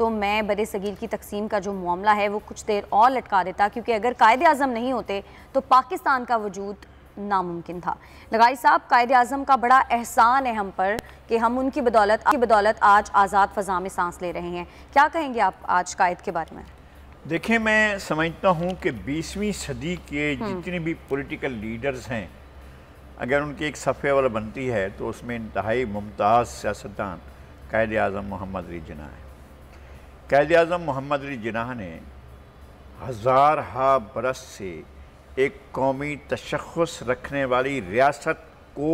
तो मैं बरे सगीर की तकसीम का जो मामला है वो कुछ देर और लटका देता, क्योंकि अगर कायदे आज़म नहीं होते तो पाकिस्तान का वजूद नामुमकिन था। लगाई साहब, कायदे आज़म का बड़ा एहसान है हम पर कि हम उनकी बदौलत आज आज़ाद फ़ज़ा में सांस ले रहे हैं। क्या कहेंगे आप आज कायद के बारे में? देखिए, मैं समझता हूँ कि 20वीं सदी के जितने भी पॉलिटिकल लीडर्स हैं, अगर उनकी एक सफ़े वाला बनती है तो उसमें इंतहाई मुमताज़ सियासतदान कायद आज़म मोहम्मद अली जिन्ना है। कायद आज़म मोहम्मद अली जिन्ना ने हज़ारहा बरस से एक कौमी तशख़्ख़ुस रखने वाली रियासत को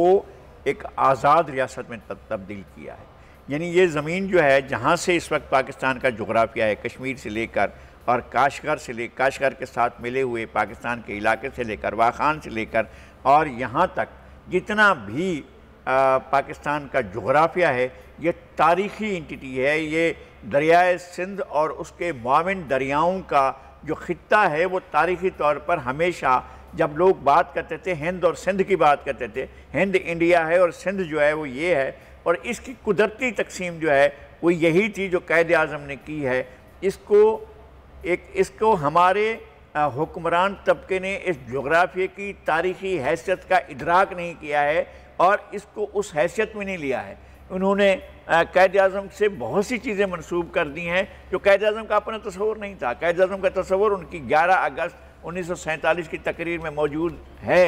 एक आज़ाद रियासत में तब्दील किया है। यानी ये ज़मीन जो है जहाँ से इस वक्त पाकिस्तान का जोग्राफिया है, कश्मीर से लेकर और काशगर के साथ मिले हुए पाकिस्तान के इलाके से लेकर वाखान से लेकर और यहाँ तक जितना भी पाकिस्तान का जोग्राफिया है, ये तारीख़ी एंटिटी है। ये दरियाए सिंध और उसके मुआविन दरियाओं का जो ख़ित्ता है वो तारीख़ी तौर पर हमेशा जब लोग बात करते थे हिंद और सिंध की बात करते थे, हिंद इंडिया है और सिंध जो है वो ये है, और इसकी कुदरती तकसीम जो है वो यही थी जो कायद आज़म ने की है। इसको हमारे हुक्मरान तबके ने इस जोग्राफिया की तारीख़ी हैसियत का इदराक नहीं किया है और इसको उस हैसियत में नहीं लिया है। उन्होंने कायद आज़म से बहुत सी चीज़ें मनसूब कर दी हैं जो कायद आज़म का अपना तस्वुर नहीं था। कायद आज़म का तस्वुर उनकी 11 अगस्त 1947 की तकरीर में मौजूद है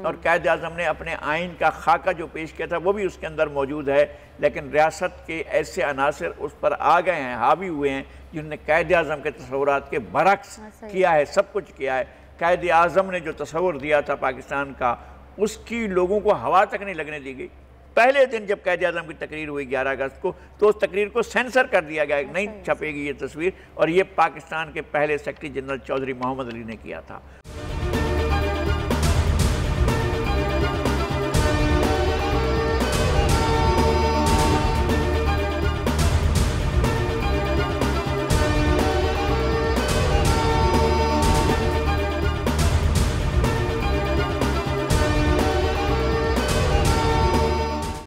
और कायद आज़म ने अपने आइन का खाका जो पेश किया था वो भी उसके अंदर मौजूद है। लेकिन रियासत के ऐसे अनासर उस पर आ गए हैं, हावी हुए हैं, जिन्होंने कायद आज़म के तस्वुरात के बरक्स किया है, सब कुछ किया है। कायद आज़म ने जो तस्वुर दिया था पाकिस्तान का, उसकी लोगों को हवा तक नहीं लगने दी गई। पहले दिन जब कायद आज़म की तकरीर हुई 11 अगस्त को, तो उस तकरीर को सेंसर कर दिया गया, नहीं छपेगी ये तस्वीर, और ये पाकिस्तान के पहले सेक्रेटरी जनरल चौधरी मोहम्मद अली ने किया था।